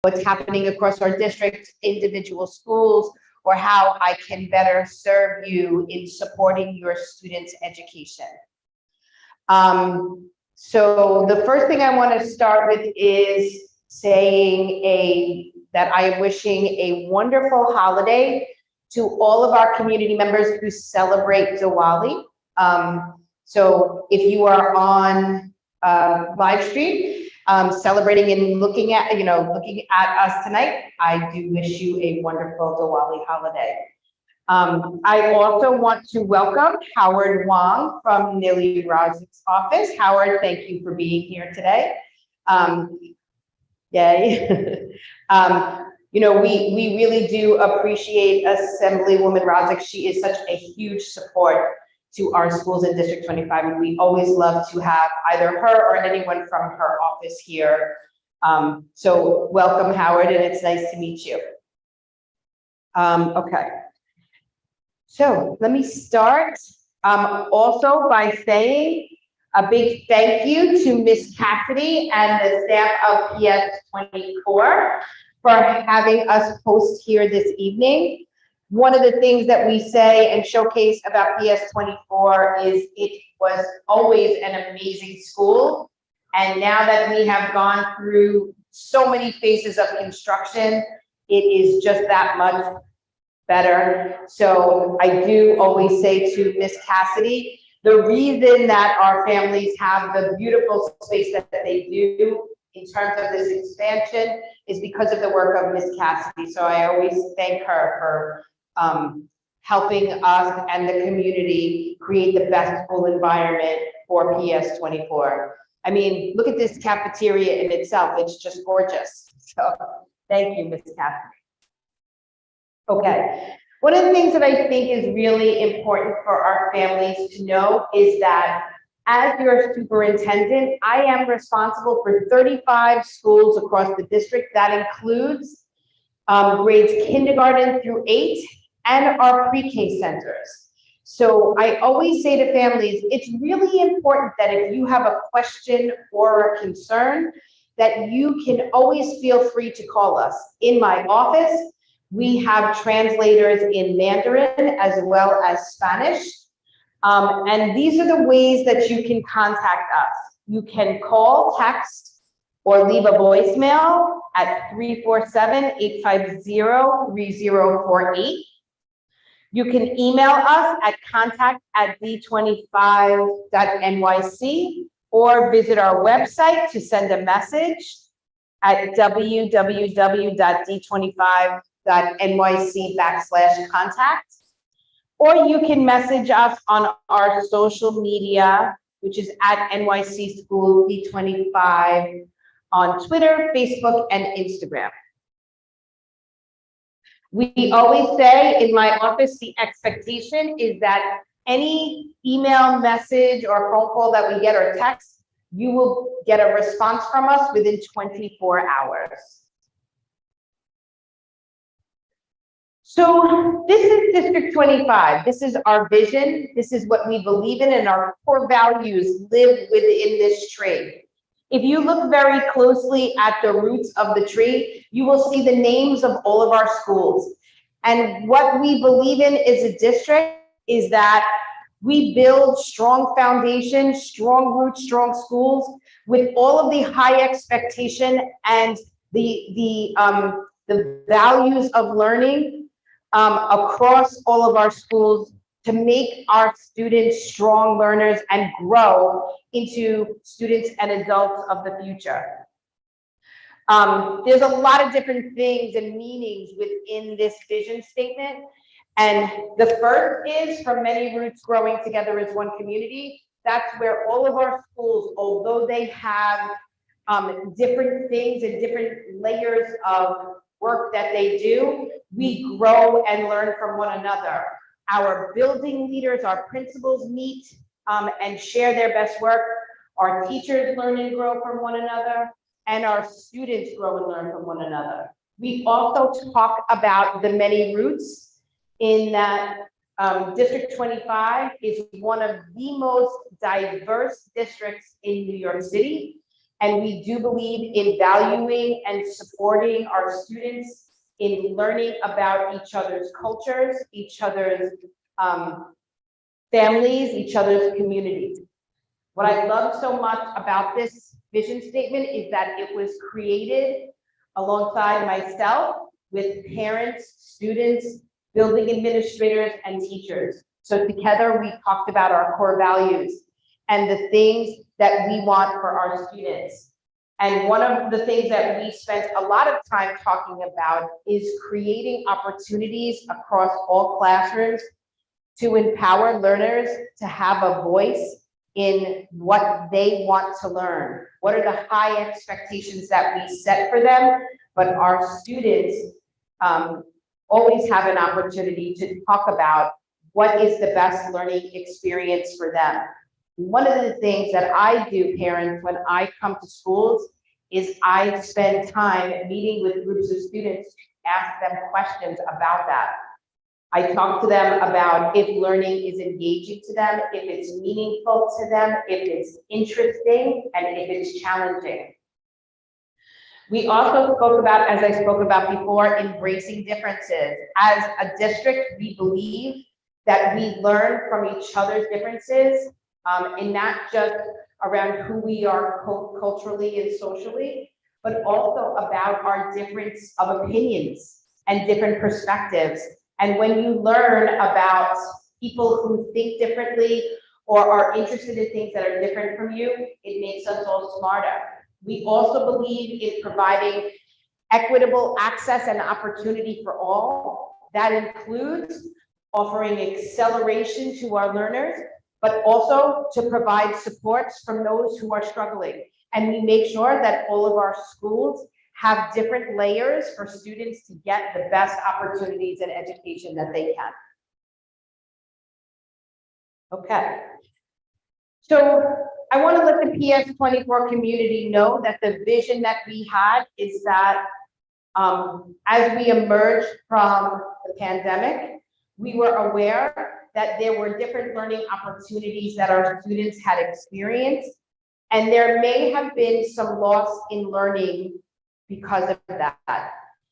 what's happening across our district, individual schools, or how I can better serve you in supporting your students' education. So the first thing I want to start with is saying that I am wishing a wonderful holiday to all of our community members who celebrate Diwali. So if you are on live stream, celebrating and looking at us tonight, I do wish you a wonderful Diwali holiday. I also want to welcome Howard Wong from Nili Razik's office. Howard, thank you for being here today. Yay. We really do appreciate Assemblywoman Razik. She is such a huge support to our schools in District 25, and we always love to have either her or anyone from her office here. So welcome, Howard, and it's nice to meet you. Okay. So let me start also by saying a big thank you to Miss Cassidy and the staff of PS24 for having us host here this evening. One of the things that we say and showcase about PS24 is it was always an amazing school. And now that we have gone through so many phases of construction, it is just that much better. So I do always say to Miss Cassidy, the reason that our families have the beautiful space that they do in terms of this expansion is because of the work of Miss Cassidy. So I always thank her for helping us and the community create the best school environment for PS24. I mean, look at this cafeteria in itself. It's just gorgeous. So thank you, Miss Cassidy. Okay, one of the things that I think is really important for our families to know is that as your superintendent, I am responsible for 35 schools across the district. That includes grades kindergarten through 8 and our pre-K centers. So I always say to families, it's really important that if you have a question or a concern, that you can always feel free to call us. In my office, we have translators in Mandarin as well as Spanish. And these are the ways that you can contact us. You can call, text, or leave a voicemail at 347-850-3048. You can email us at contact@d25.nyc or visit our website to send a message at www.d25.nyc/contact. Or you can message us on our social media, which is at NYC School D25 on Twitter, Facebook, and Instagram. We always say in my office, the expectation is that any email, message, or phone call that we get or text, you will get a response from us within 24 hours. So this is District 25. This is our vision. This is what we believe in, and our core values live within this tree. If you look very closely at the roots of the tree, you will see the names of all of our schools. And what we believe in as a district is that we build strong foundations, strong roots, strong schools with all of the high expectation and the values of learning across all of our schools to make our students strong learners and grow into students and adults of the future. There's a lot of different things and meanings within this vision statement. And the first is from many roots growing together as one community. That's where all of our schools, although they have different things and different layers of work that they do, we grow and learn from one another. Our building leaders, our principals meet and share their best work. Our teachers learn and grow from one another, and our students grow and learn from one another. We also talk about the many roots in that District 25 is one of the most diverse districts in New York City. And we do believe in valuing and supporting our students in learning about each other's cultures, each other's families, each other's communities. What I love so much about this vision statement is that it was created alongside myself with parents, students, building administrators, and teachers. So together we talked about our core values and the things that we want for our students. And one of the things that we spent a lot of time talking about is creating opportunities across all classrooms to empower learners to have a voice in what they want to learn. What are the high expectations that we set for them? But our students always have an opportunity to talk about what is the best learning experience for them. One of the things that I do, parents, when I come to schools is I spend time meeting with groups of students to ask them questions about that. I talk to them about if learning is engaging to them, if it's meaningful to them, if it's interesting, and if it's challenging. We also spoke about, as I spoke about before, embracing differences. As a district, we believe that we learn from each other's differences, and not just around who we are culturally and socially, but also about our difference of opinions and different perspectives. And when you learn about people who think differently or are interested in things that are different from you, it makes us all smarter. We also believe in providing equitable access and opportunity for all. That includes offering acceleration to our learners, but also to provide supports from those who are struggling. And we make sure that all of our schools have different layers for students to get the best opportunities and education that they can. Okay. So I want to let the PS24 community know that the vision that we had is that as we emerged from the pandemic, we were aware that there were different learning opportunities that our students had experienced, and there may have been some loss in learning because of that.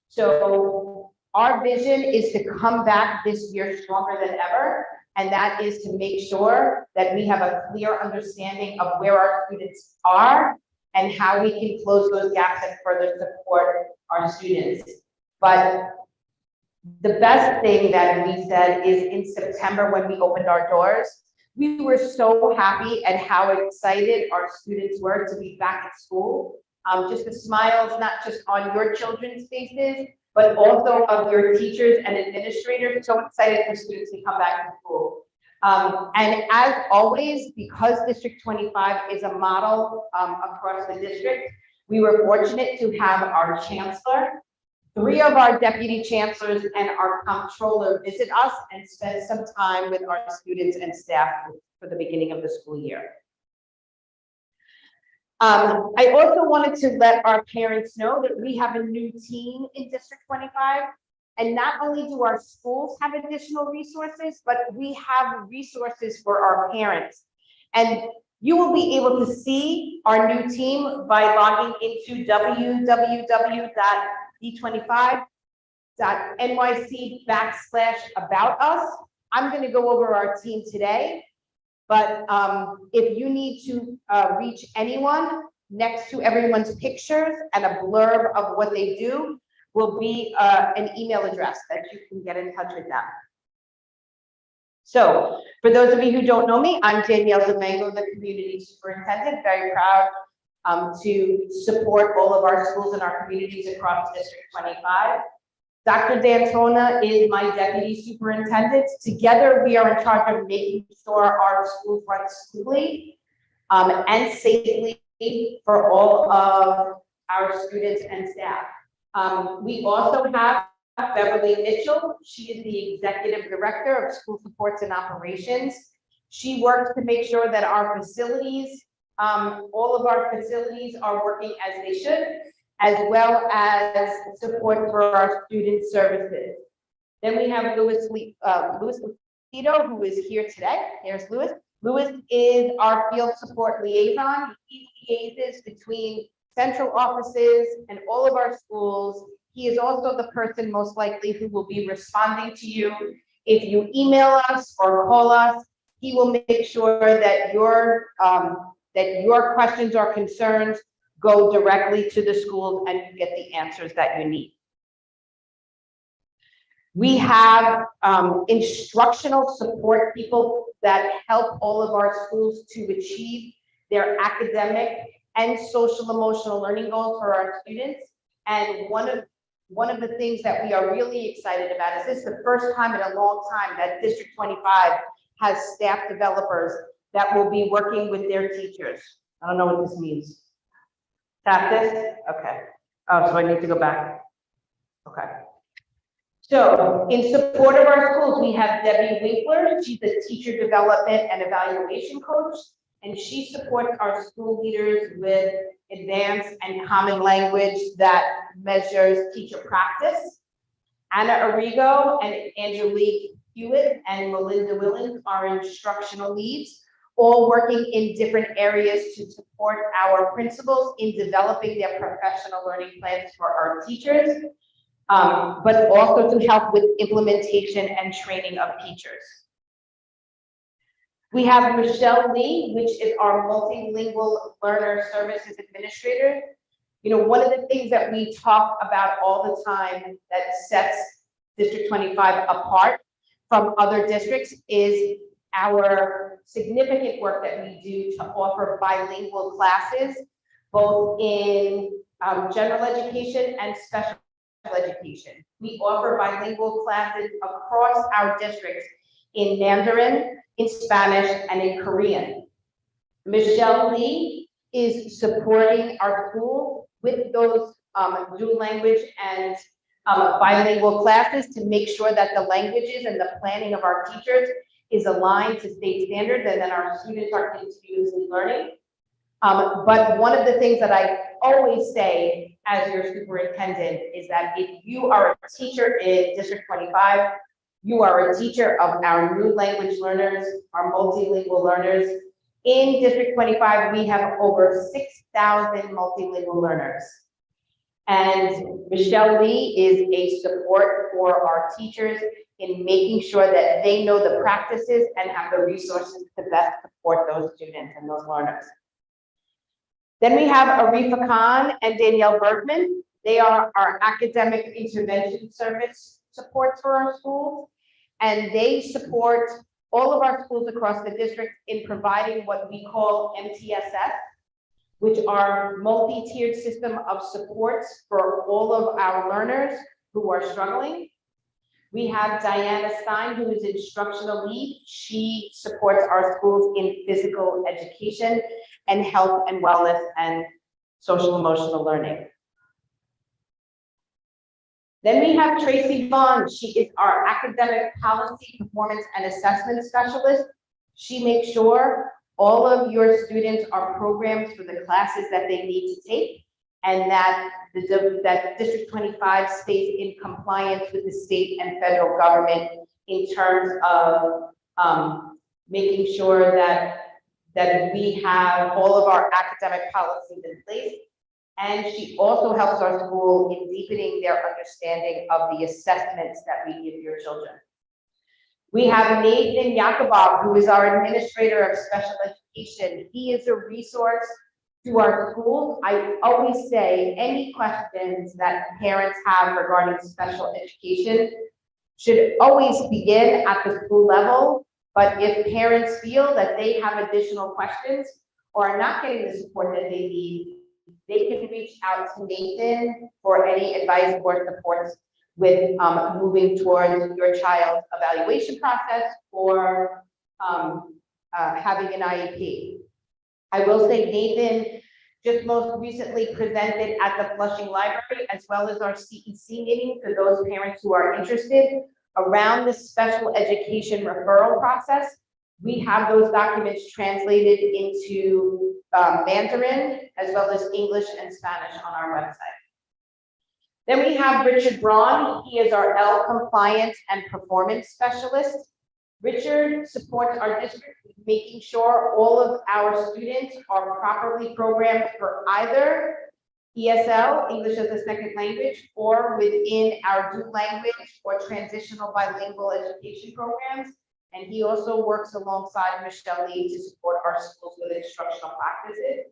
So our vision is to come back this year stronger than ever, and that is to make sure that we have a clear understanding of where our students are and how we can close those gaps and further support our students. But the best thing that we said is in September, when we opened our doors, we were so happy at how excited our students were to be back at school. Just the smiles, not just on your children's faces, but also of your teachers and administrators, so excited for students to come back to school. And as always, because District 25 is a model across the district, we were fortunate to have our chancellor, 3 of our deputy chancellors, and our comptroller visit us and spend some time with our students and staff for the beginning of the school year. I also wanted to let our parents know that we have a new team in District 25, and not only do our schools have additional resources, but we have resources for our parents. And you will be able to see our new team by logging into www.d25.nyc/about us. I'm going to go over our team today. But if you need to reach anyone, next to everyone's pictures and a blurb of what they do will be an email address that you can get in touch with them. So for those of you who don't know me, I'm DiMango, the community superintendent, very proud to support all of our schools and our communities across District 25. Dr. D'Antona is my deputy superintendent. Together, we are in charge of making sure our schools run smoothly and safely for all of our students and staff. We also have Beverly Mitchell. She is the executive director of school supports and operations. She works to make sure that our facilities, all of our facilities are working as they should, as well as support for our student services. Then we have Louis Lucido, who is here today. Here's Louis. Louis is our field support liaison. He liaises between central offices and all of our schools. He is also the person most likely who will be responding to you. If you email us or call us, he will make sure that your questions or concerns go directly to the schools and you get the answers that you need. We have instructional support people that help all of our schools to achieve their academic and social emotional learning goals for our students. And one of the things that we are really excited about is this is the first time in a long time that District 25 has staff developers that will be working with their teachers. I don't know what this means. Tap this? Okay. Oh, so I need to go back. Okay. So in support of our schools, we have Debbie Winkler. She's a teacher development and evaluation coach, and she supports our school leaders with advanced and common language that measures teacher practice. Anna Arrigo and Angelique Hewitt and Melinda Willens are instructional leads, all working in different areas to support our principals in developing their professional learning plans for our teachers. But also to help with implementation and training of teachers. We have Michelle Lee, which is our multilingual learner services administrator. You know, one of the things that we talk about all the time that sets District 25 apart from other districts is our significant work that we do to offer bilingual classes, both in general education and special education. We offer bilingual classes across our districts in Mandarin, in Spanish, and in Korean. Michelle Lee is supporting our school with those dual language and bilingual classes to make sure that the languages and the planning of our teachers is aligned to state standards and that our students are continuously learning. But one of the things that I always say as your superintendent is that if you are a teacher in District 25, you are a teacher of our new language learners, our multilingual learners. In District 25, we have over 6,000 multilingual learners. And Michelle Lee is a support for our teachers in making sure that they know the practices and have the resources to best support those students and those learners. Then we have Arifa Khan and Danielle Bergman. They are our academic intervention service support for our schools, and they support all of our schools across the district in providing what we call MTSS, which are multi-tiered system of supports for all of our learners who are struggling. We have Diana Stein, who is instructional lead. She supports our schools in physical education and health and wellness and social emotional learning. Then we have Tracy Vaughn. She is our academic policy, performance, and assessment specialist. She makes sure all of your students are programmed for the classes that they need to take, and that that District 25 stays in compliance with the state and federal government in terms of making sure that we have all of our academic policies in place. And she also helps our school in deepening their understanding of the assessments that we give your children. We have Nathan Yakubov, who is our administrator of special education. He is a resource to our schools. I always say any questions that parents have regarding special education should always begin at the school level. But if parents feel that they have additional questions or are not getting the support that they need, they can reach out to Nathan for any advice or supports with moving towards your child's evaluation process or having an IEP. I will say Nathan just most recently presented at the Flushing Library, as well as our CEC meeting for those parents who are interested around the special education referral process. We have those documents translated into Mandarin, as well as English and Spanish on our website. Then we have Richard Braun. He is our L compliance and performance specialist. Richard supports our district with making sure all of our students are properly programmed for either ESL, English as a Second Language, or within our dual language or transitional bilingual education programs. And he also works alongside Michelle Lee to support our schools with instructional practices.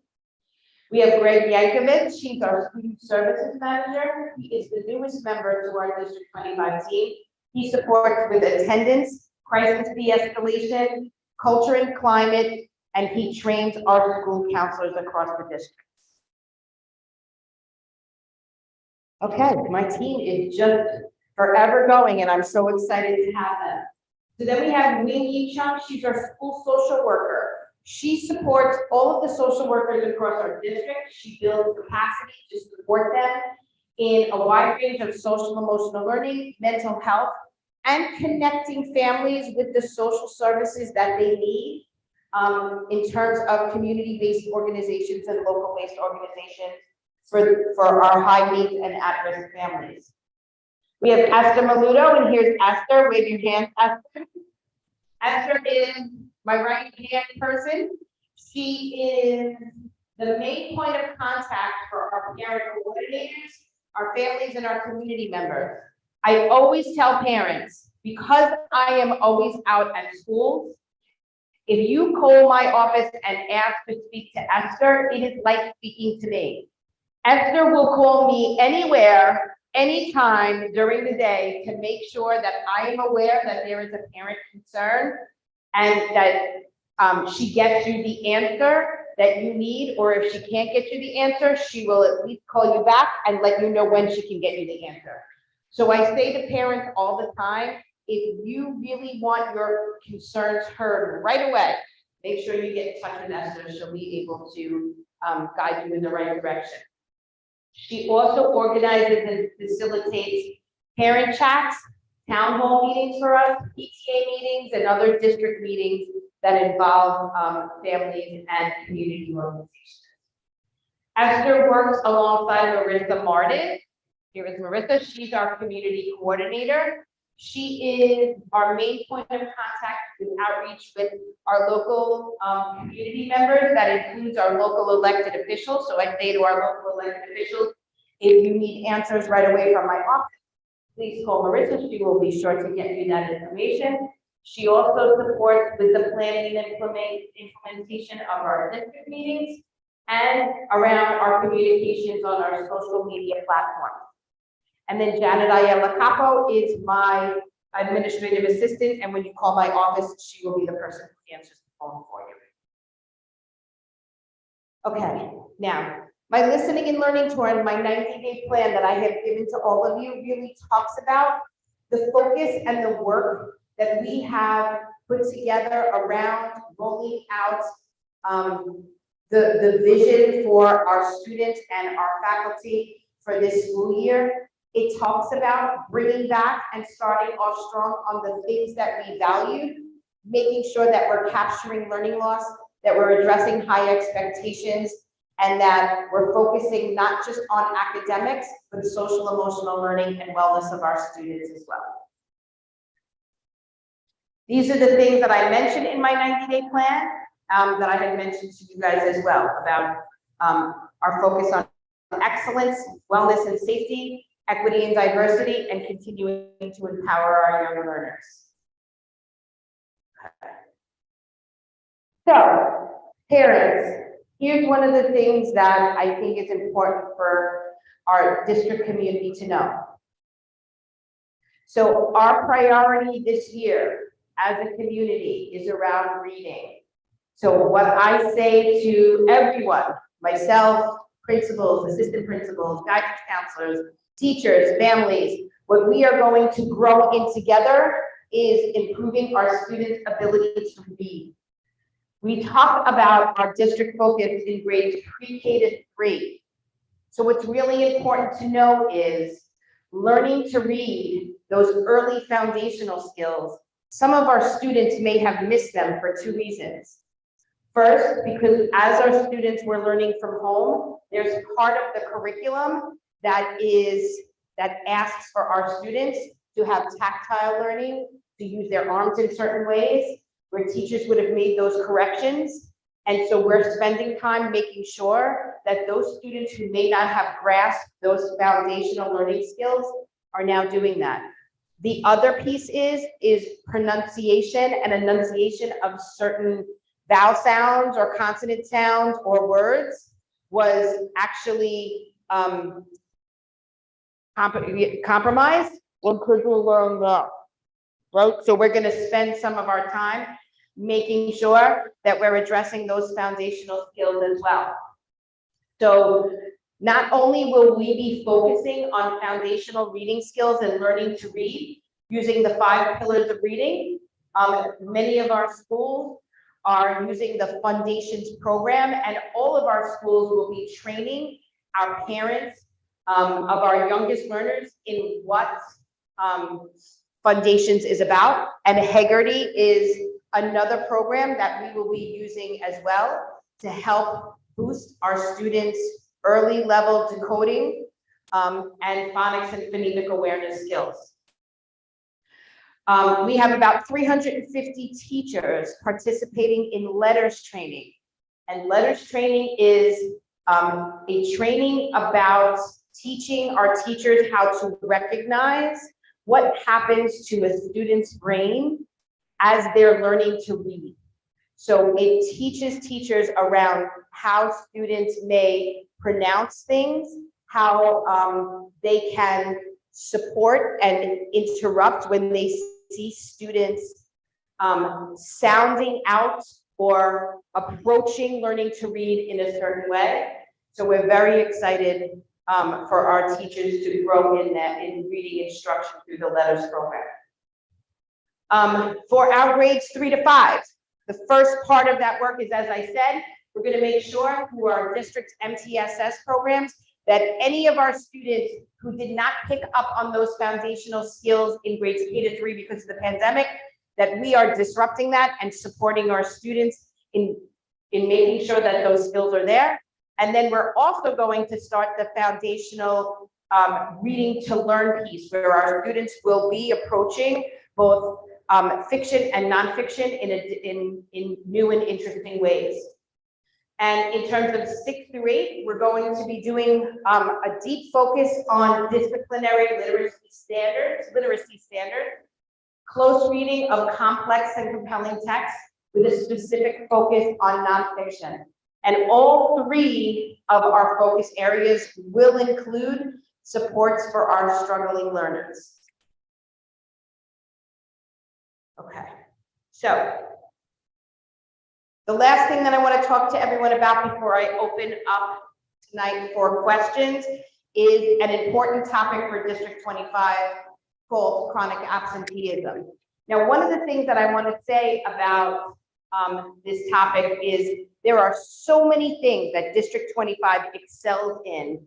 We have Greg Yankovic. He's our student services manager. He is the newest member to our District 25 team. He supports with attendance, crisis de-escalation, culture and climate, and he trains our school counselors across the district. Okay, my team is just forever going, and I'm so excited to have them. So then we have Wing Yi Chung. She's our school social worker. She supports all of the social workers across our district. She builds capacity to support them in a wide range of social emotional learning, mental health, and connecting families with the social services that they need in terms of community-based organizations and local-based organizations for our high needs and at-risk families. We have Esther Maludo, and here's Esther. Wave your hand, Esther. Esther is my right-hand person. She is the main point of contact for our parent coordinators, our families, and our community members. I always tell parents, because I am always out at schools, if you call my office and ask to speak to Esther, it is like speaking to me. Esther will call me anywhere, anytime during the day to make sure that I am aware that there is a parent concern and that she gets you the answer that you need, or if she can't get you the answer, she will at least call you back and let you know when she can get you the answer. So I say to parents all the time, if you really want your concerns heard right away, make sure you get in touch with Esther. She'll be able to guide you in the right direction. She also organizes and facilitates parent chats, town hall meetings for us, PTA meetings, and other district meetings that involve families and community organizations. Esther works alongside Marissa Martin. Here is Marissa. She's our community coordinator. She is our main point of contact with outreach with our local community members. That includes our local elected officials. So I say to our local elected officials, if you need answers right away from my office, please call Marissa. She will be sure to get you that information. She also supports with the planning and implementation of our district meetings and around our communications on our social media platforms. And then Janet Ayala Capo is my administrative assistant, and when you call my office, she will be the person who answers the phone for you. Okay, now, my listening and learning tour and my 90-day plan that I have given to all of you really talks about the focus and the work that we have put together around rolling out the vision for our students and our faculty for this school year. It talks about bringing back and starting off strong on the things that we value, making sure that we're capturing learning loss, that we're addressing high expectations, and that we're focusing not just on academics, but the social emotional learning and wellness of our students as well. These are the things that I mentioned in my 90-day plan that I had mentioned to you guys as well about our focus on excellence, wellness and safety, equity and diversity, and continuing to empower our young learners. Okay. So, parents, here's one of the things that I think is important for our district community to know. So our priority this year as a community is around reading. So what I say to everyone, myself, principals, assistant principals, guidance counselors, teachers, families, what we are going to grow in together is improving our students' ability to read. We talk about our district focus in grades pre-K to 3. So what's really important to know is learning to read those early foundational skills. Some of our students may have missed them for 2 reasons. First, because as our students were learning from home, there's part of the curriculum that asks for our students to have tactile learning, to use their arms in certain ways, where teachers would have made those corrections. And so we're spending time making sure that those students who may not have grasped those foundational learning skills are now doing that. The other piece is pronunciation and enunciation of certain vowel sounds or consonant sounds or words was actually compromised. When kids will learn that, right? So we're going to spend some of our time making sure that we're addressing those foundational skills as well. So not only will we be focusing on foundational reading skills and learning to read using the 5 pillars of reading, many of our schools are using the Foundations program, and all of our schools will be training our parents of our youngest learners in what Foundations is about. And Haggerty is another program that we will be using as well to help boost our students' early level decoding and phonics and phonemic awareness skills. We have about 350 teachers participating in letters training. And letters training is a training about teaching our teachers how to recognize what happens to a student's brain as they're learning to read. So it teaches teachers around how students may pronounce things, how they can support and interrupt when they see students sounding out or approaching learning to read in a certain way. So we're very excited for our teachers to grow in that, in reading instruction through the letters program. For our grades 3 to 5, the first part of that work is, as I said, we're going to make sure through our district MTSS programs that any of our students who did not pick up on those foundational skills in grades K to 3 because of the pandemic, that we are disrupting that and supporting our students in making sure that those skills are there. And then we're also going to start the foundational reading to learn piece, where our students will be approaching both fiction and nonfiction in new and interesting ways. And in terms of 6 through 8, we're going to be doing a deep focus on disciplinary literacy standards, close reading of complex and compelling text with a specific focus on nonfiction. And all 3 of our focus areas will include supports for our struggling learners. Okay, so the last thing that I want to talk to everyone about before I open up tonight for questions is an important topic for District 25 called chronic absenteeism. Now, one of the things that I want to say about this topic is there are so many things that District 25 excels in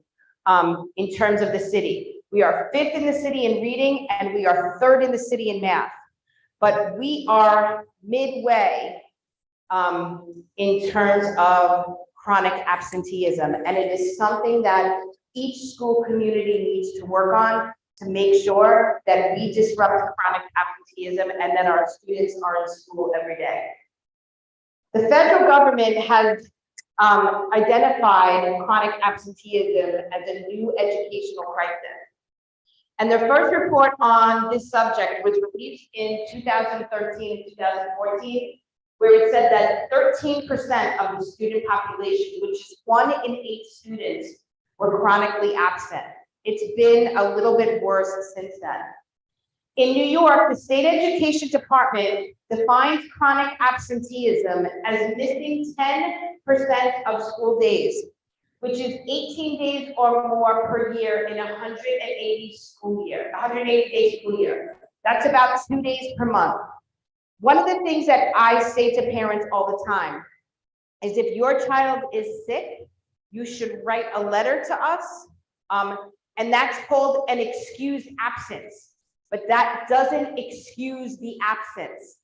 terms of the city. We are 5th in the city in reading, and we are 3rd in the city in math. But we are midway in terms of chronic absenteeism. And it is something that each school community needs to work on to make sure that we disrupt chronic absenteeism and that our students are in school every day. The federal government has identified chronic absenteeism as a new educational crisis. And their first report on this subject was released in 2013 and 2014, where it said that 13% of the student population, which is 1 in 8 students, were chronically absent. It's been a little bit worse since then. In New York, the state education department defines chronic absenteeism as missing 10% of school days, which is 18 days or more per year in a 180-day school year. That's about 2 days per month. One of the things that I say to parents all the time is if your child is sick, you should write a letter to us, and that's called an excused absence, but that doesn't excuse the absence.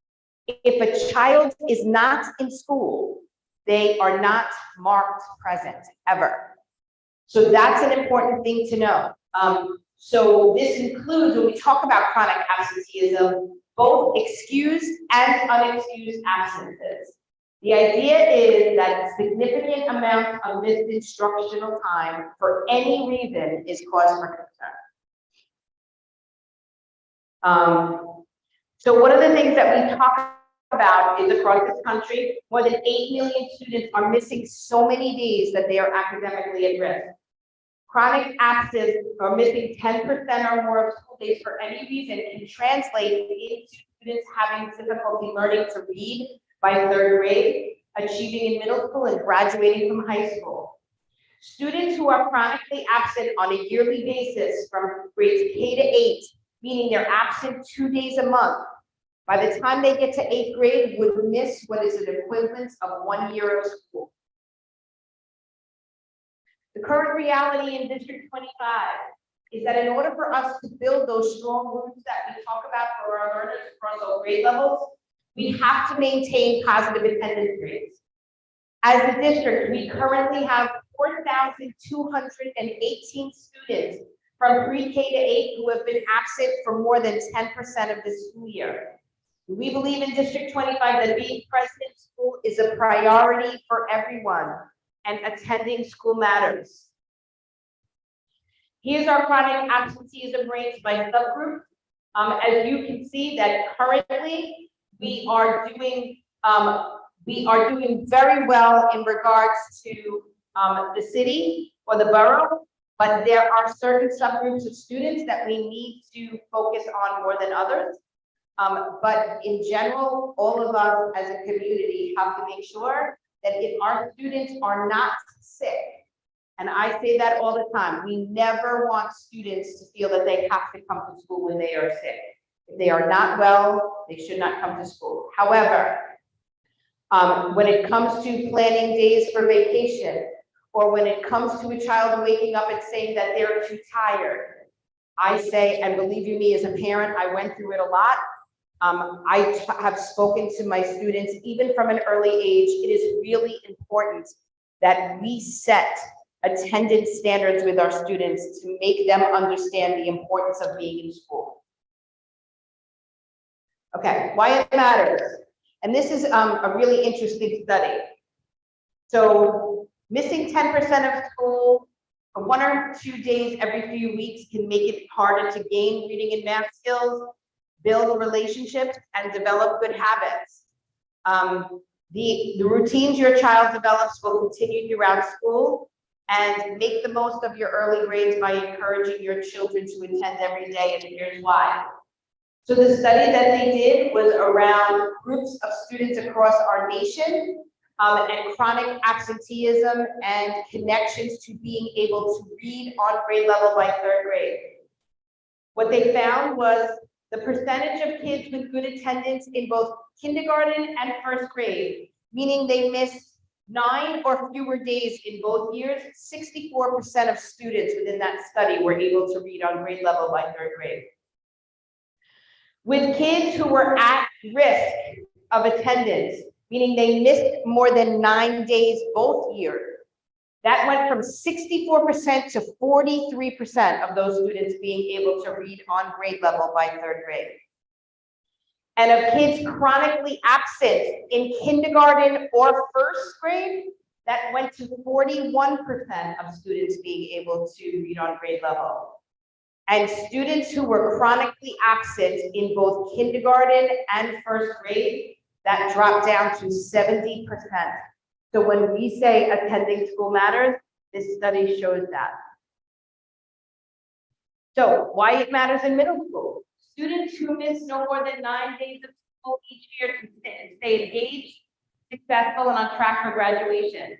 If a child is not in school, they are not marked present ever. So that's an important thing to know. So this includes, when we talk about chronic absenteeism, both excused and unexcused absences. The idea is that significant amounts of missed instructional time for any reason is cause for concern. So one of the things that we talk about is across this country, more than 8 million students are missing so many days that they are academically at risk. Chronic absence or missing 10% or more of school days for any reason can translate into students having difficulty learning to read by 3rd grade, achieving in middle school, and graduating from high school. Students who are chronically absent on a yearly basis from grades K to 8, meaning they're absent 2 days a month, by the time they get to 8th grade, would miss what is an equivalent of 1 year of school. The current reality in District 25 is that in order for us to build those strong roots that we talk about for our learners across all grade levels, we have to maintain positive attendance rates. As a district, we currently have 4,218 students from pre-K to 8 who have been absent for more than 10% of the school year. We believe in District 25 that being present in school is a priority for everyone, and attending school matters. Here's our chronic absenteeism rates by subgroup. As you can see that currently we are doing very well in regards to the city or the borough, but there are certain subgroups of students that we need to focus on more than others. But in general, all of us as a community have to make sure that if our students are not sick, and I say that all the time, we never want students to feel that they have to come to school when they are sick. If they are not well, they should not come to school. However, when it comes to planning days for vacation, or when it comes to a child waking up and saying that they're too tired, I say, and believe you me, as a parent, I went through it a lot. I have spoken to my students, even from an early age. It is really important that we set attendance standards with our students to make them understand the importance of being in school. Okay, why it matters. And this is a really interesting study. So missing 10% of school, 1 or 2 days every few weeks can make it harder to gain reading and math skills, build relationships, and develop good habits. The routines your child develops will continue throughout school, and make the most of your early grades by encouraging your children to attend every day, and here's why. So the study that they did was around groups of students across our nation, and chronic absenteeism and connections to being able to read on grade level by 3rd grade. What they found was the percentage of kids with good attendance in both kindergarten and 1st grade, meaning they missed 9 or fewer days in both years, 64% of students within that study were able to read on grade level by 3rd grade. With kids who were at risk of attendance, meaning they missed more than 9 days both years, that went from 64% to 43% of those students being able to read on grade level by 3rd grade. And of kids chronically absent in kindergarten or 1st grade, that went to 41% of students being able to read on grade level. And students who were chronically absent in both kindergarten and 1st grade, that dropped down to 70%. So when we say attending school matters, this study shows that. So why it matters in middle school. Students who miss no more than 9 days of school each year can stay engaged, successful, and on track for graduation.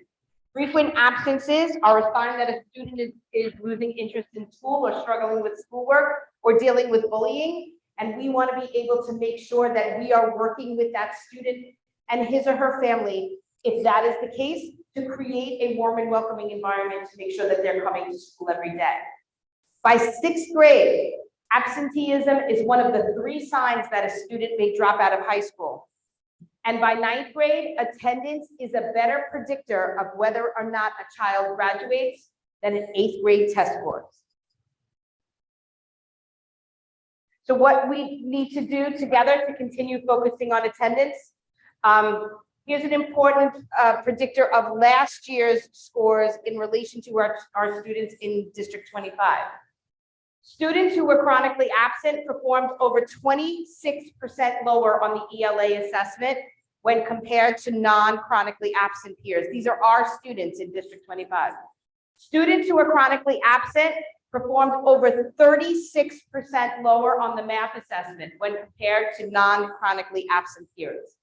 Frequent absences are a sign that a student is losing interest in school or struggling with schoolwork or dealing with bullying. And we want to be able to make sure that we are working with that student and his or her family, if that is the case, to create a warm and welcoming environment to make sure that they're coming to school every day. By 6th grade, absenteeism is one of the 3 signs that a student may drop out of high school. And by 9th grade, attendance is a better predictor of whether or not a child graduates than an 8th grade test scores. So what we need to do together to continue focusing on attendance. Here's an important predictor of last year's scores in relation to our students in District 25. Students who were chronically absent performed over 26% lower on the ELA assessment when compared to non-chronically absent peers. These are our students in District 25. Students who were chronically absent performed over 36% lower on the math assessment when compared to non-chronically absent peers.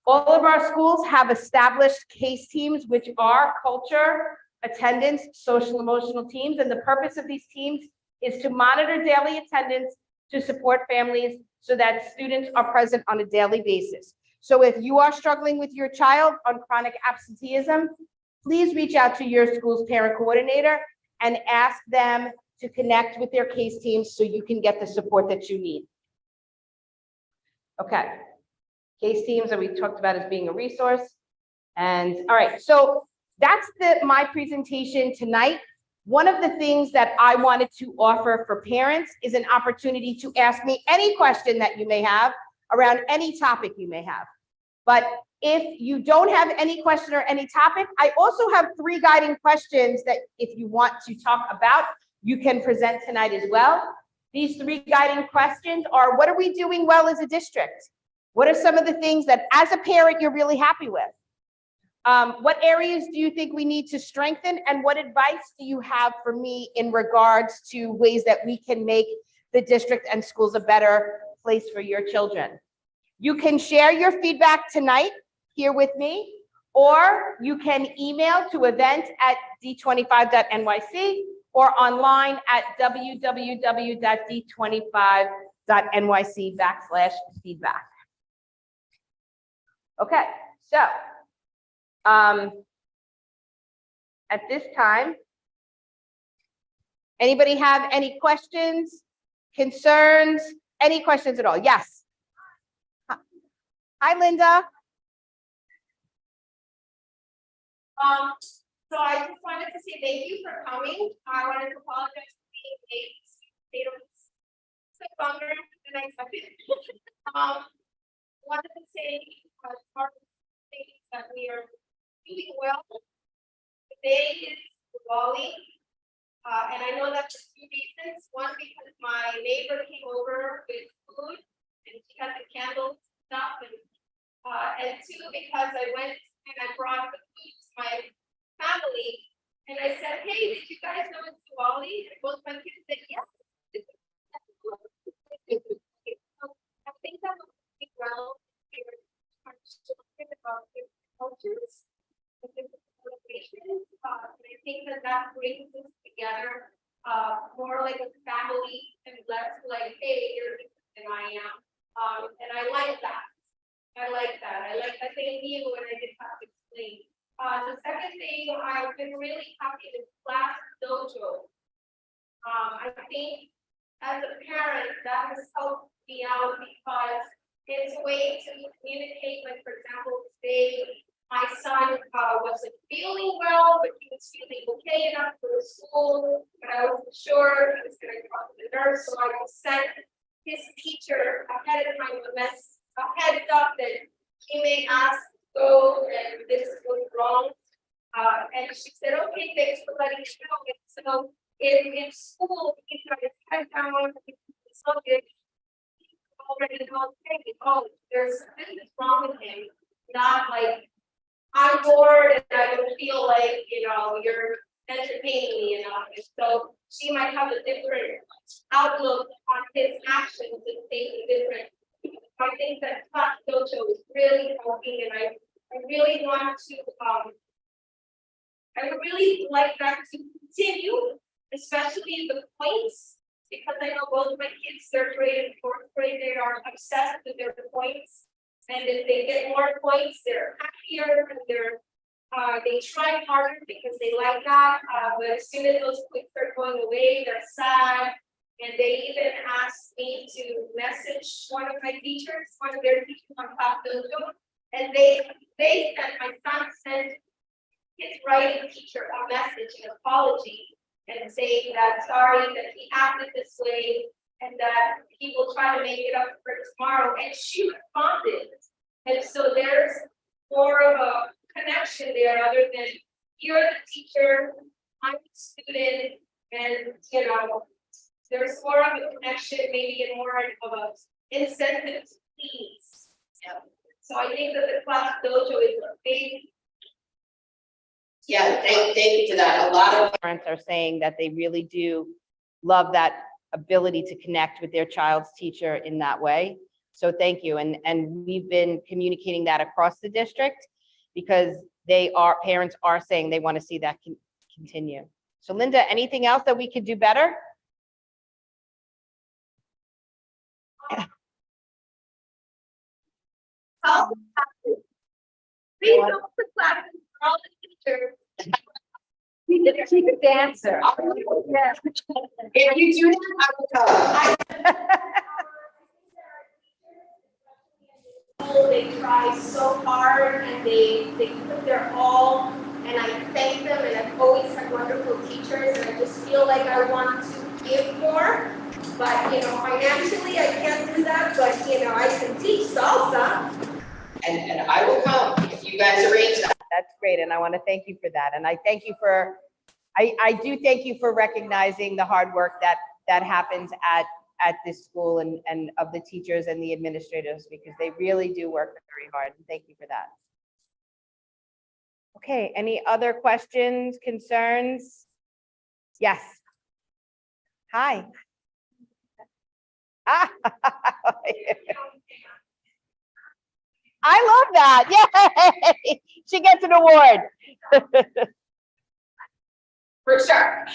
All of our schools have established case teams, which are culture, attendance, social emotional teams, and the purpose of these teams is to monitor daily attendance to support families so that students are present on a daily basis. So if you are struggling with your child on chronic absenteeism, please reach out to your school's parent coordinator and ask them to connect with their case teams so you can get the support that you need. Okay. Case teams that we talked about as being a resource. And all right, so that's my presentation tonight. One of the things that I wanted to offer for parents is an opportunity to ask me any question that you may have around any topic you may have. But if you don't have any question or any topic, I also have 3 guiding questions that if you want to talk about, you can present tonight as well. These 3 guiding questions are, what are we doing well as a district? What are some of the things that as a parent you're really happy with? What areas do you think we need to strengthen? And what advice do you have for me in regards to ways that we can make the district and schools a better place for your children? You can share your feedback tonight here with me, or you can email to event@d25.nyc or online at www.d25.nyc/feedback. Okay, so at this time, anybody have any questions, concerns, any questions at all? Yes. Hi, Linda. So I just wanted to say thank you for coming. I wanted to apologize for being late. They don't take longer than I expected. Wanted to say part of the things that we are doing well. Today is Diwali, and I know that for 2 reasons. One, because my neighbor came over with food and she had the candles stuff, and 2, because I went and I brought the food to my family, and I said, "Hey, did you guys know it's Diwali?" And both my kids said, "Yes." I think that would be well about different cultures and different celebrations. And I think that brings us together more like a family and less like, "Hey, you're different than I am." And I like that. I like that they knew when I didn't have to explain. The second thing, I've been really happy with class dojo. I think as a parent, that has helped me out because it's a way to communicate. Like, for example, today my son wasn't feeling well, but he was feeling okay enough to go to school, but I wasn't sure he was going to talk to the nurse, so I sent his teacher ahead of time a heads up that he may ask to go and this was wrong. And she said, "Okay, thanks for letting me know." So in school, he got his head down, the subject, already know, okay, oh, there's something that's wrong with him. Not like, I'm bored and I don't feel like, you're entertaining me enough. So she might have a different outlook on his actions and think different. I think that class dojo is really helping, and I really want to, I would really like that to continue, especially the points, because I know both of my kids, 3rd grade and 4th grade, they are obsessed with their points. And if they get more points, they're happier and they try harder because they like that. But as soon as those points are going away, they're sad. And they even asked me to message one of their teachers on Class Dojo. And they said, my son sent his writing teacher a message, an apology, and saying that sorry that he acted this way and that people try to make it up for tomorrow, and she responded. And so there's more of a connection there other than you're the teacher, I'm the student, and there's more of a connection, maybe and more of a incentive to please. So I think that the class dojo is a big. Yeah, thank you for that. A lot of Parents are saying that they really do love that ability to connect with their child's teacher in that way. So thank you. And we've been communicating that across the district because parents are saying they want to see that continue. So Linda, anything else that we could do better? Please don't put classes for all the teachers. We did a chief dancer. Yeah. if you do that, I will come. They try so hard and they put their all, and I thank them, and I've always had wonderful teachers, and I just feel like I want to give more, but financially I can't do that, but I can teach salsa. And I will come if you guys arrange that. That's great. And I want to thank you for that. And I thank you for, I do thank you for recognizing the hard work that happens at this school and of the teachers and the administrators, because they really do work very hard. And thank you for that. Okay, any other questions, concerns? Yes. Hi. I love that. Yay! She gets an award. For sure.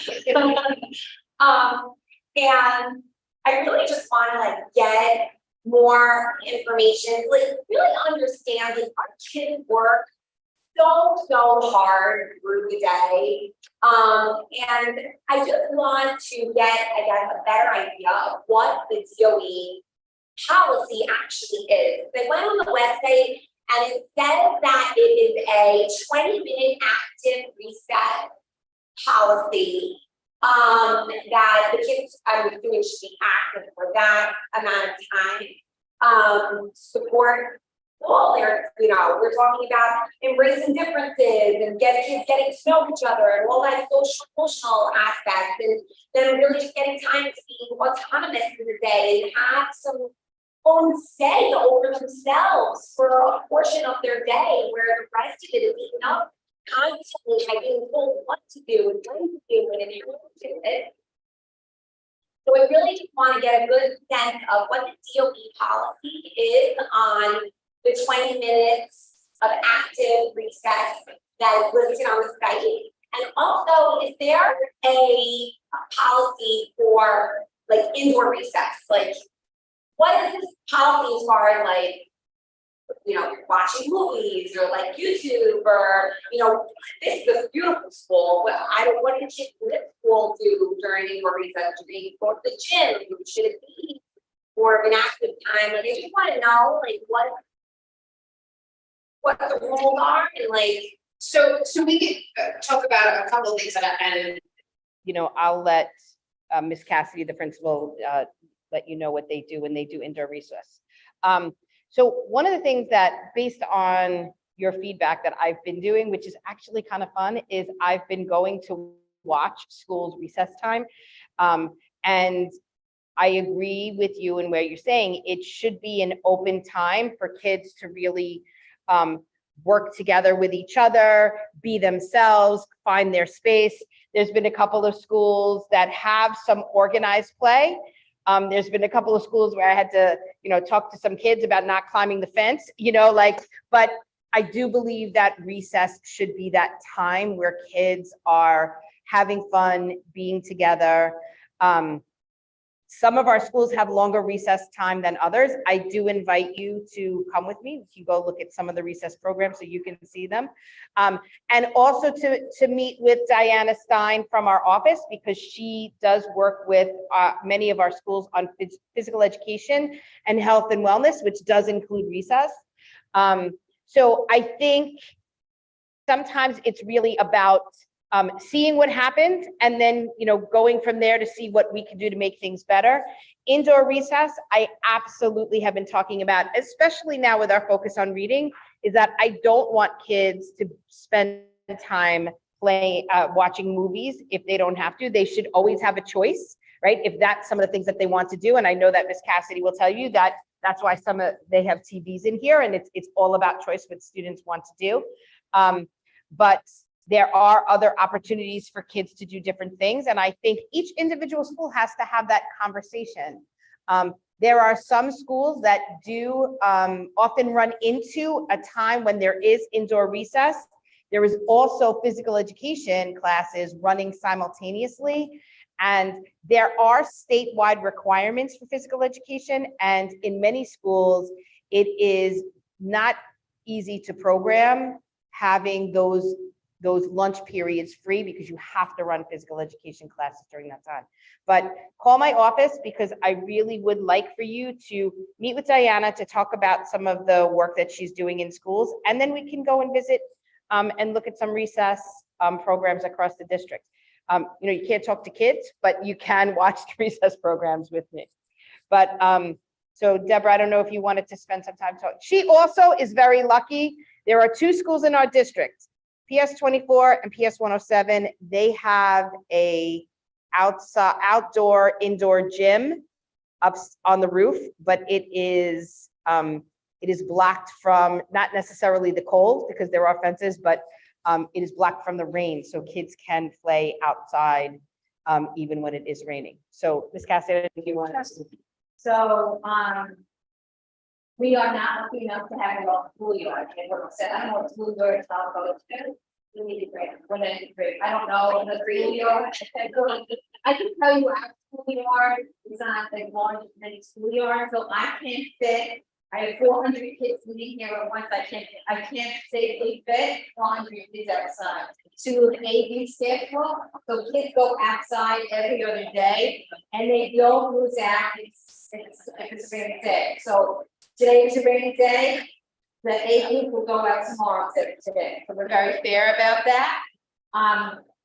And I really just want to get more information, really understand our kids work so hard through the day. And I just want to get, a better idea of what the DOE policy actually is. They went on the website and it says that it is a 20-minute active reset policy that the kids, I'm assuming, should be active for that amount of time. Support all their, we're talking about embracing differences and kids getting to know each other and all that social emotional aspects, and then really just getting time to be autonomous in the day and have some own say over themselves for a portion of their day, where the rest of it is eaten up constantly by being told what to do and when to do it and how to do it. So I really just want to get a good sense of what the DOE policy is on the 20 minutes of active recess that is listed on the site. And also, is there a policy for indoor recess? What is this policy as far as watching movies or YouTube or this is a beautiful school, but what did kids in this school do during indoor recess? Do they go to the gym? Should it be more of an active time? I just want to know what the rules are and So we can talk about a couple of things and I'll let Miss Cassidy, the principal, let you know what they do when they do indoor recess. So one of the things that, based on your feedback, that I've been doing, which is actually kind of fun, is I've been going to watch schools recess time. And I agree with you in where you're saying it should be an open time for kids to really work together with each other, be themselves, find their space. There's been a couple of schools that have some organized play. There's been a couple of schools where I had to, talk to some kids about not climbing the fence, but I do believe that recess should be that time where kids are having fun, being together. Some of our schools have longer recess time than others. I do invite you to come with me. You can go look at some of the recess programs so you can see them. And also to meet with Diana Stein from our office, because she does work with many of our schools on physical education and health and wellness, which does include recess. So I think sometimes it's really about seeing what happened and then, going from there to see what we can do to make things better. Indoor recess, I absolutely have been talking about, especially now with our focus on reading, is that I don't want kids to spend time playing, watching movies if they don't have to. They should always have a choice, right? If that's some of the things that they want to do. And I know that Miss Cassidy will tell you that that's why they have TVs in here, and it's all about choice what students want to do. But there are other opportunities for kids to do different things. And I think each individual school has to have that conversation. There are some schools that do often run into a time when there is indoor recess. There is also physical education classes running simultaneously. And there are statewide requirements for physical education. And in many schools, it is not easy to program having those lunch periods free because you have to run physical education classes during that time. But call my office because I really would like for you to meet with Diana to talk about some of the work that she's doing in schools. And then we can go and visit and look at some recess programs across the district. You can't talk to kids, but you can watch the recess programs with me. But so Deborah, I don't know if you wanted to spend some time talking. She also is very lucky. There are 2 schools in our district, PS 24 and PS 107. They have a outdoor indoor gym up on the roof, but it is blocked from not necessarily the cold because there are fences, but it is blocked from the rain, so kids can play outside even when it is raining. So Ms. Cassidy, if you want to. So, we are not lucky enough to have a schoolyard. And what I said, I don't know what schoolyard is all about. We need to grade, when I grade, I don't know the schoolyard. I can tell you our schoolyard is not as large as many schoolyards, so I can't fit. I have 400 kids meeting here at once. I can't safely fit 400 kids outside. To an AV schedule, so kids go outside every other day, and they don't lose out. It's a rainy day. So today is a rainy day. The AV will go out tomorrow instead of today. So we're very fair about that.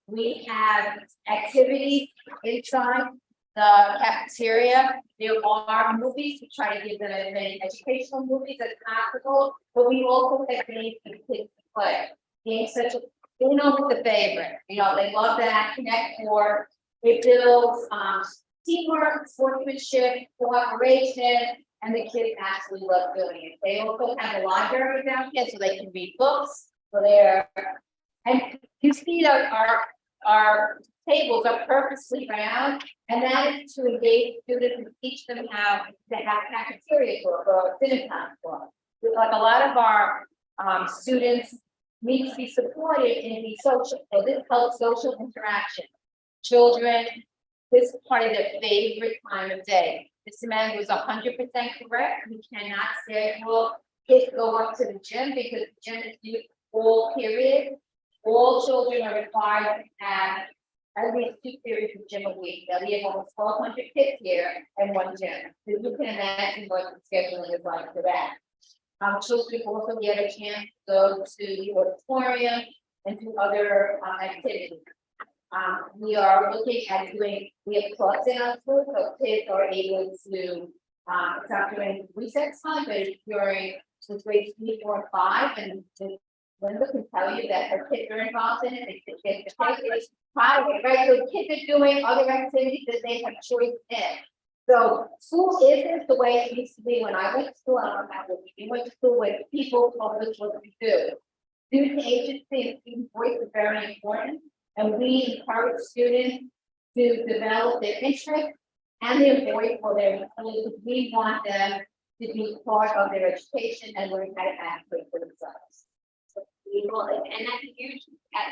We have activities inside the cafeteria. There are movies. We try to give them as many educational movies as possible, but we also have games for the kids to play. Games such as Uno with the favorite. They love that. Connect Four. It builds teamwork, sportsmanship, cooperation, and the kids absolutely love doing it. They also have a library down here so they can read books. So and you see that our tables are purposely round, and that is to engage students and teach them how to have cafeteria talk or dinner time talk. Like a lot of our students need to be supported and be social. So this helps social interaction. Children, this is part of their favorite time of day. This man was 100% correct. We cannot schedule kids to go up to the gym because the gym is used all periods. All children are required to have at least 2 periods of gym a week. Now we have almost 1,200 kids here and 1 gym. So you can imagine what the scheduling is like for that. Children also get a chance to go to the auditorium and do other activities. We are looking at we have clubs in our school, so kids are able to, it's not during recess time, but it's during the grades 3, 4, and 5, and Linda can tell you that her kids are involved in it. They get right? So kids are doing other activities that they have choice in. So school isn't the way it used to be when I went to school. I don't know how we went to school where people told us what to do. Student agency and student voice is very important, and we encourage students to develop their interest and their voice for their schools. We want them to be part of their education and learn how to advocate for themselves. And that's huge.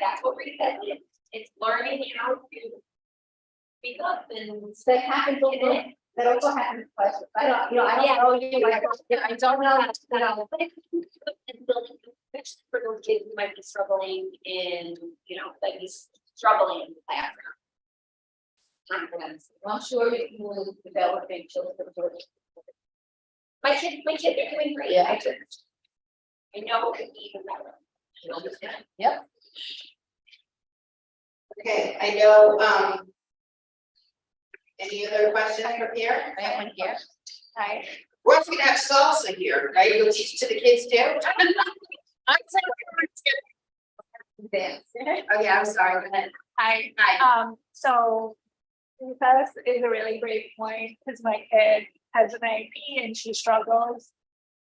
That's what recess is. It's learning how to speak up and That happens a lot. That also happens. I don't know you. I don't know how to put on and building connection for those kids who might be struggling in, like he's struggling in the classroom. I'm sure you will develop big children. My kids are doing great. Yeah. I know it could be even better. You understand? Yep. Okay, I know, Any other questions for Pierre? Anyone here? Hi. We're also gonna have salsa here, right? You'll teach it to the kids too? I'm Dance. Oh, yeah, I'm sorry, go ahead. Hi, Hi. so recess is a really great point, because my kid has an IEP and she struggles.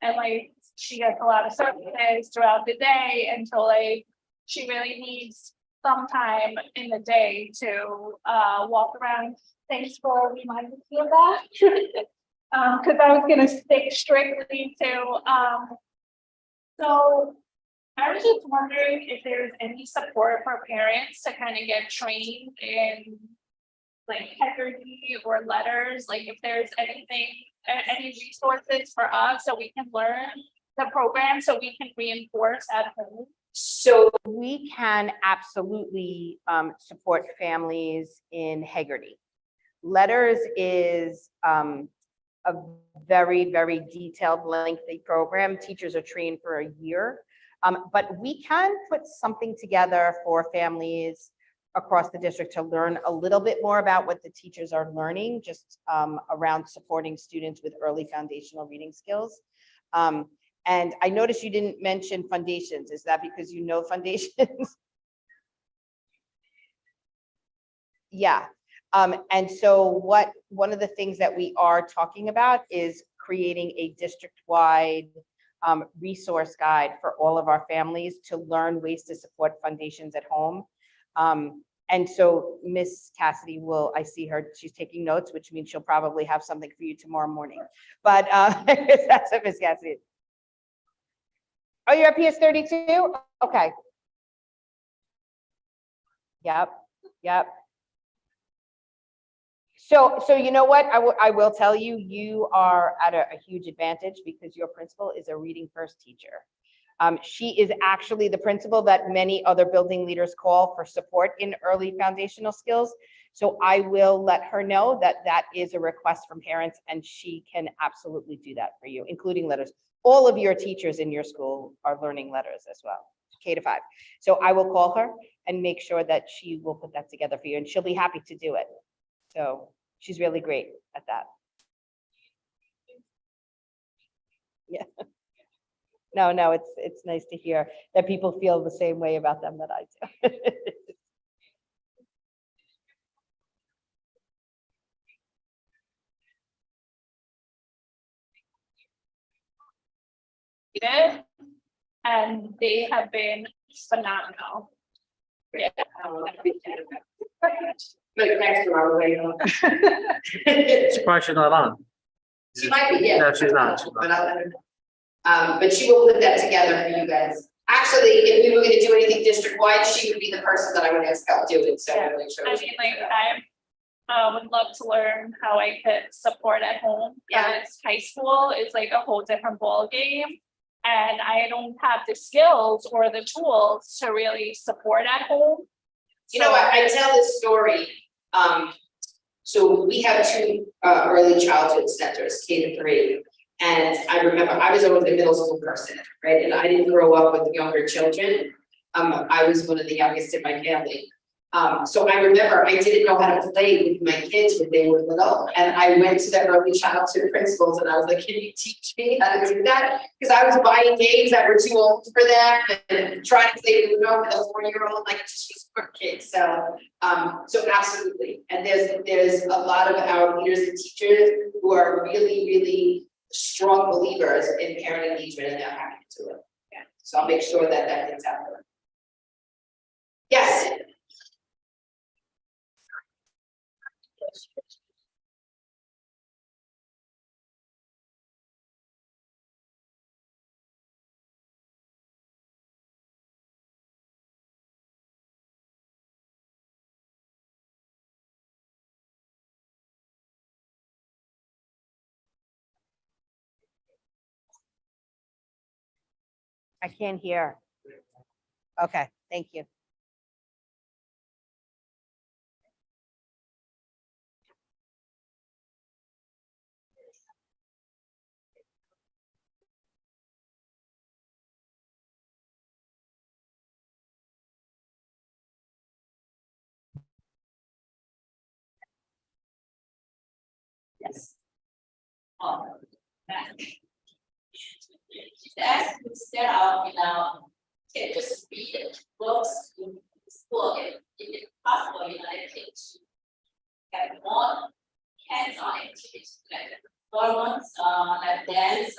And like, she gets a lot of services throughout the day, and so like, she really needs some time in the day to walk around. Thanks for reminding me of that. Cause I was gonna stick strictly to, so I was just wondering if there's any support for parents to kind of get trained in like integrity or letters, like if there's anything, any resources for us so we can learn the program, so we can reinforce at home. So we can absolutely support families in Hagerty. Letters is a very, very detailed, lengthy program. Teachers are trained for a year. But we can put something together for families across the district to learn a little bit more about what the teachers are learning, just around supporting students with early foundational reading skills. And I noticed you didn't mention foundations. Is that because you know foundations? Yeah. And so one of the things that we are talking about is creating a district-wide resource guide for all of our families to learn ways to support foundations at home. And so Miss Cassidy will, I see her, she's taking notes, which means she'll probably have something for you tomorrow morning. But that's what Miss Cassidy is. Oh, you're at PS 32? Okay. Yep, yep. So you know what? I will tell you, you are at a huge advantage because your principal is a reading first teacher. She is actually the principal that many other building leaders call for support in early foundational skills. So I will let her know that that is a request from parents, and she can absolutely do that for you, including letters. All of your teachers in your school are learning letters as well, K to 5. So I will call her and make sure that she will put that together for you, and she'll be happy to do it. So she's really great at that. Yeah. No, it's nice to hear that people feel the same way about them that I do. And they have been phenomenal. Yeah. But thanks for our way. Surprised she's not on. She might be, yeah. No, she's not. But I'll let her know. But she will put that together for you guys. Actually, if we were gonna do anything district-wide, she would be the person that I would ask help do it, so. Yeah. make sure I she mean, can like, do that. I would love to learn how I could support at home. Yeah. Because high school is like a whole different ball game. And I don't have the skills or the tools to really support at home. You know what, I tell this story, so we have two early childhood centers, K to 3. And I remember I was always the middle school person, right? And I didn't grow up with younger children. I was one of the youngest in my family. So I remember I didn't know how to play with my kids when they were little. And I went to the early childhood principals and I was like, can you teach me how to do that? Because I was buying games that were too old for them and trying to play Uno with a 4-year-old, like just for kids. So absolutely. And there's a lot of our leaders and teachers who are really, really strong believers in parent engagement, and they're happy to do it. Yeah. So I'll make sure that that gets out there. Yes. I can't hear. Okay, thank you. Yes. She's asked to set out, can just read it, books, in school, if it's possible, I think to have more hands-on activities, like performance, like dance,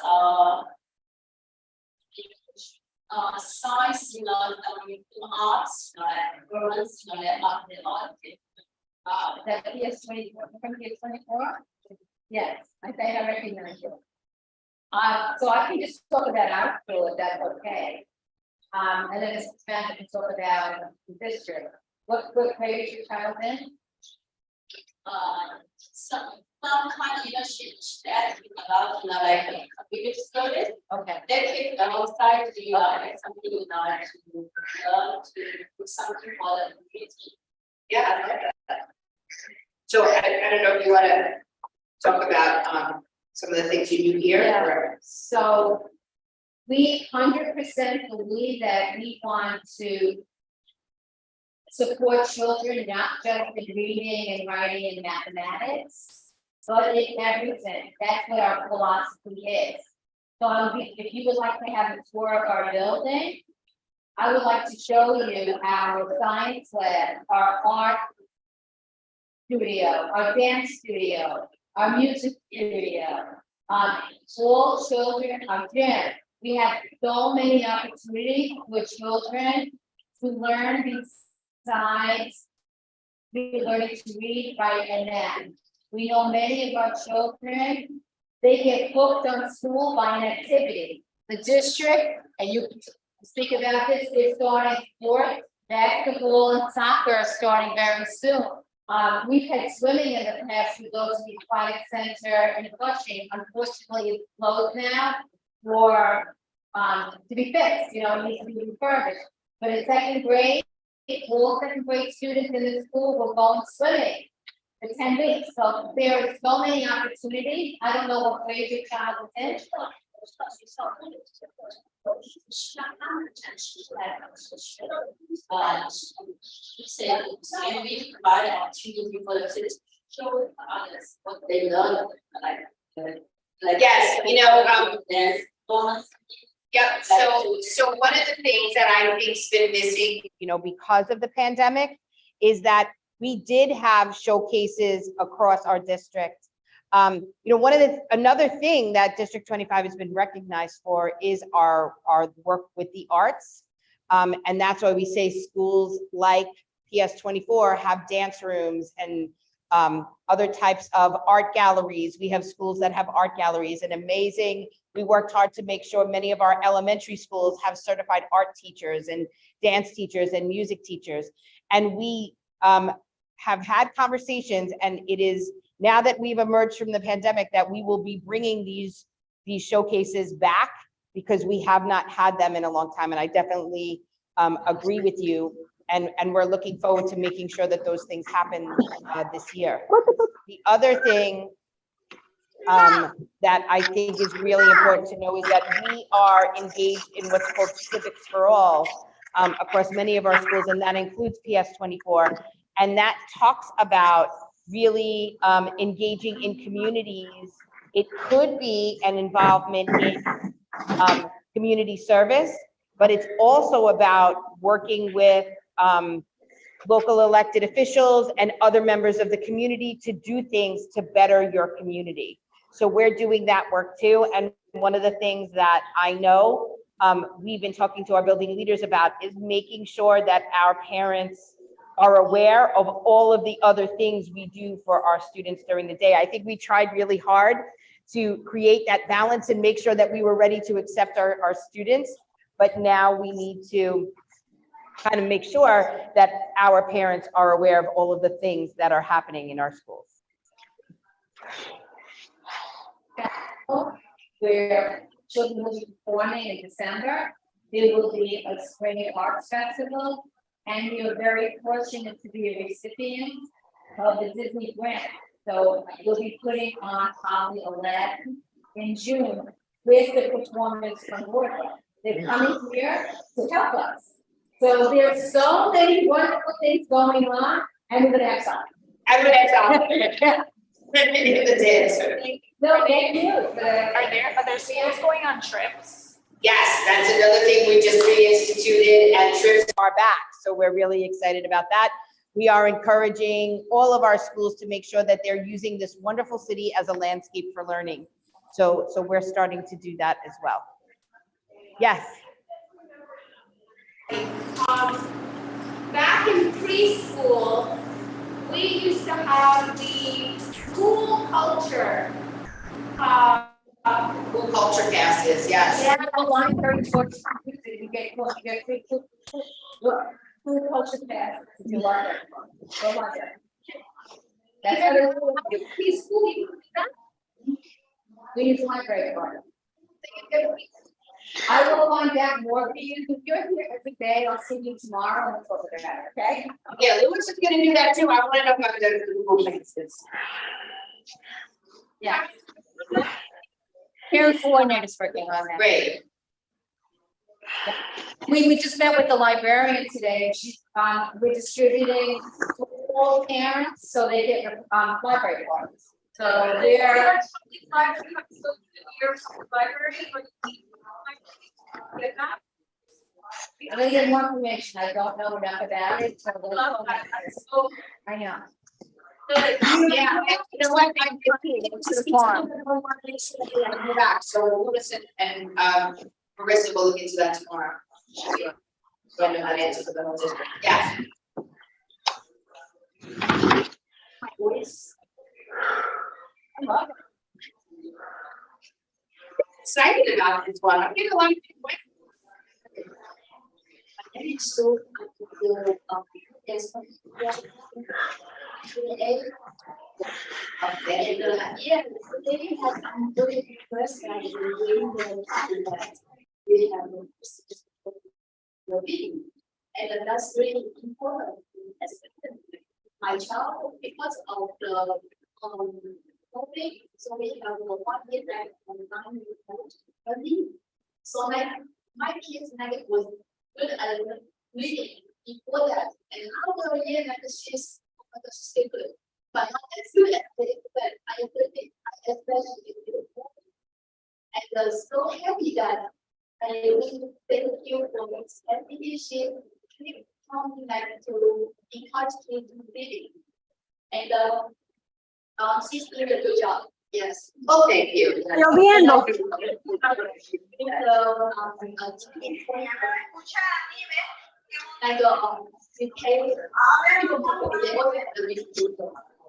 science, arts, like performance, like art and art. That PS 24, from PS 24? Yes, I think I recognize you. So I can just talk about our school, if that's okay. And then Mrs. Smith can talk about the district. What grade is your child in? Some kind of leadership that about, like, computer studies. Okay. That is alongside the, something, to do something for the community. Yeah, I like that. So I don't know if you wanna talk about, some of the things you do here, Yeah. or, So we 100% believe that we want to support children, not just in reading and writing and mathematics, but in everything. That's what our philosophy is. So if you would like to have a tour of our building, I would like to show you our science lab, our art studio, our dance studio, our music studio, all children, our gym. We have so many opportunities for children to learn besides learning to read, write, and math. We know many of our children, they get hooked on school by an activity. The district, and you speak about this, is starting sports, basketball and soccer are starting very soon. We've had swimming in the past. We go to the aquatic center in Flushing. Unfortunately, it's closed now for to be fixed. It needs to be refurbished. But in second grade, all second grade students in the school will go swimming for 10 weeks. So there are so many opportunities. I don't know what grade your child is in. We provide opportunity for the students to show others what they learn, like yes, there's bonus. yep, so one of the things that I think's been missing, Because of the pandemic, is that we did have showcases across our district. Another thing that District 25 has been recognized for is our work with the arts. And that's why we say schools like PS 24 have dance rooms and other types of art galleries. We have schools that have art galleries, and we worked hard to make sure many of our elementary schools have certified art teachers and dance teachers and music teachers. And we have had conversations, and it is now that we've emerged from the pandemic that we will be bringing these showcases back, because we have not had them in a long time. And I definitely agree with you. And we're looking forward to making sure that those things happen this year. The other thing that I think is really important to know is that we are engaged in what's called Civics for All across many of our schools, and that includes PS 24. And that talks about really engaging in communities. It could be an involvement in community service, but it's also about working with local elected officials and other members of the community to do things to better your community. So we're doing that work too. And one of the things that I know we've been talking to our building leaders about is making sure that our parents are aware of all of the other things we do for our students during the day. I think we tried really hard to create that balance and make sure that we were ready to accept our students. But now we need to kind of make sure that our parents are aware of all of the things that are happening in our schools. Where children will be performing in December. There will be a spring arts festival, and we are very fortunate to be a recipient of the Disney grant. So we'll be putting on probably 11 in June with the performers from Florida. They're coming here to help us. So there's so many wonderful things going on, and we're gonna have fun. The dance. No, thank you. Are there students going on trips? Yes, that's another thing we just reinstituted, and trips are back, so we're really excited about that. We are encouraging all of our schools to make sure that they're using this wonderful city as a landscape for learning. So we're starting to do that as well. Yes. Back in preschool, we used to have the school culture. School culture passes, yes. Yeah, the line very short. You get food culture pass. You love it. Go watch it. That's what it is. Preschool, you do that? We use library card. I will find out more for you. If you're here every day, I'll see you tomorrow and we'll talk about it, okay? Yeah, Lewis is gonna do that too. I wanna know about the Google Places. Yeah. Parent coordinator's working on that. Great. We just met with the librarian today, and she's, we're distributing to all parents, so they get, library cards. So they're, I'm gonna get more information, I don't know enough about it, so. I know. Yeah, you know what? I'm to the farm. Go back, so Lewis and Marissa will look into that tomorrow. So I know how to answer for the whole district. Yeah. My voice. I love it. Excited about this one. I'm getting a lot of people. And it's so good. Yeah, they have very first and we have and that's really important. My child, because of the COVID, so we have 1 year back on 9 years old. So my kids never was good at reading before that, and after a year that she's still good. But not as good as but I think I especially and so happy that I really thank you for this application. Keep coming back to encourage me to reading. And she's doing a good job. Yes. Oh, thank you. Lloviendo.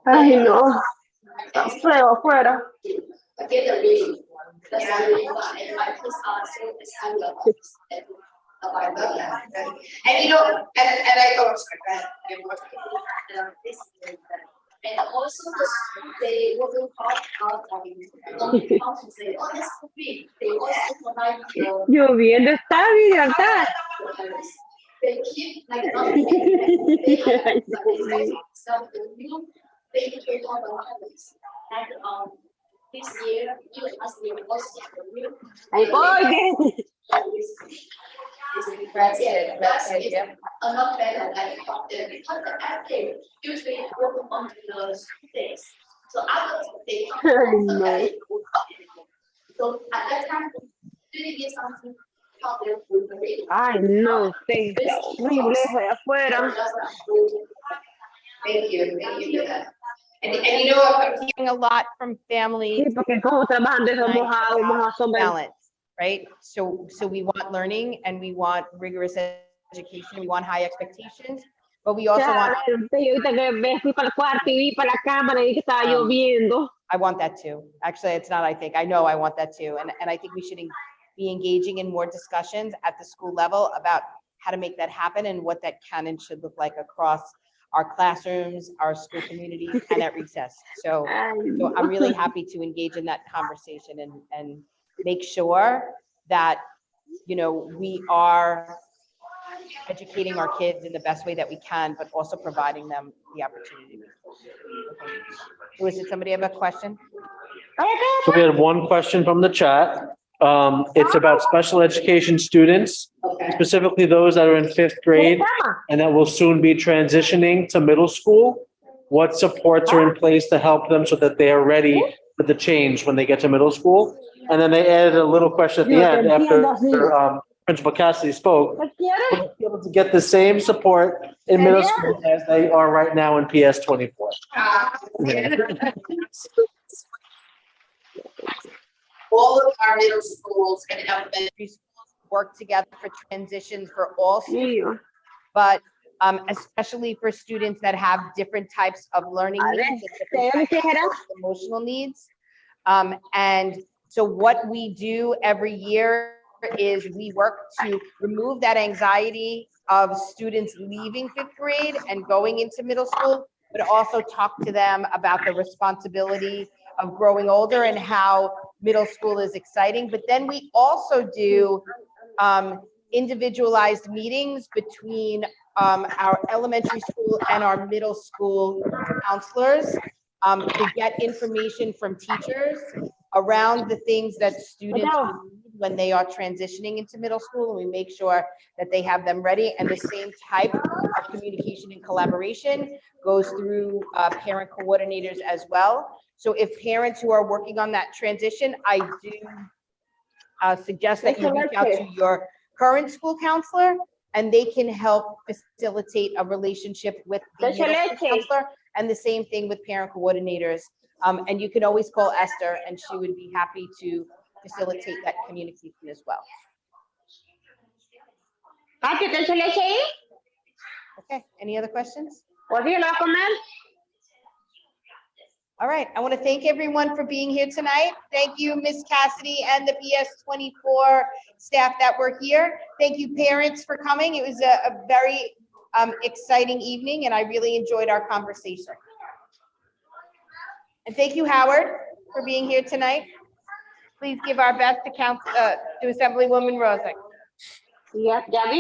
Ay, no. Está feo afuera. And you know, and I, oh, I'm sorry, go ahead. And also, they will talk about, say, oh, this could be, they also provide, Lloviendo está, ¿verdad? they keep, like, they keep on the highways. And, this year, even as the university, Ahí voy. That's it, yeah. a lot better than because the acting usually work on the days. So others they come no. so at that time, really get something out there with the radio. Ay, no, está horrible allá afuera. Thank you for that. And you know what, I'm hearing a lot from families. Sí, porque como trabajan de mojado, mojado, sombra. Balance, right? So we want learning and we want rigorous education, we want high expectations, but we also want. Ahorita que fui para el cuarto y vi para la cámara y vi que estaba lloviendo. I want that too. Actually, it's not, I know I want that too. And I think we should be engaging in more discussions at the school level about how to make that happen and what that can and should look like across our classrooms, our school communities, and at recess. So I'm really happy to engage in that conversation and make sure that, you know, we are educating our kids in the best way that we can, but also providing them the opportunity. Was it somebody have a question? So we had one question from the chat. It's about special education students, Okay. specifically those that are in 5th grade and that will soon be transitioning to middle school. What supports are in place to help them so that they are ready for the change when they get to middle school? And then they added a little question at the end after Principal Cassidy spoke. Will be able to get the same support in middle school as they are right now in PS 24. All of our middle schools and elementary schools work together for transitions for all students, Mío. but especially for students that have different types of learning needs and different types of social emotional needs. And so what we do every year is we work to remove that anxiety of students leaving 5th grade and going into middle school, but also talk to them about the responsibility of growing older and how middle school is exciting. But then we also do individualized meetings between our elementary school and our middle school counselors to get information from teachers around the things that students need when they are transitioning into middle school, and we make sure that they have them ready. And the same type of communication and collaboration goes through parent coordinators as well. So if parents who are working on that transition, I do suggest that you reach out to your current school counselor, and they can help facilitate a relationship with the middle school counselor, and the same thing with parent coordinators. And you can always call Esther, and she would be happy to facilitate that communication as well. Papi, ¿te echo leche ahí? Okay, any other questions? ¿O sí lo va a comer? All right, I want to thank everyone for being here tonight. Thank you, Ms. Cassidy and the PS 24 staff that were here. Thank you, parents, for coming. It was a very exciting evening, and I really enjoyed our conversation. And thank you, Howard, for being here tonight. Please give our best to Assemblywoman Rosick. Ya vi.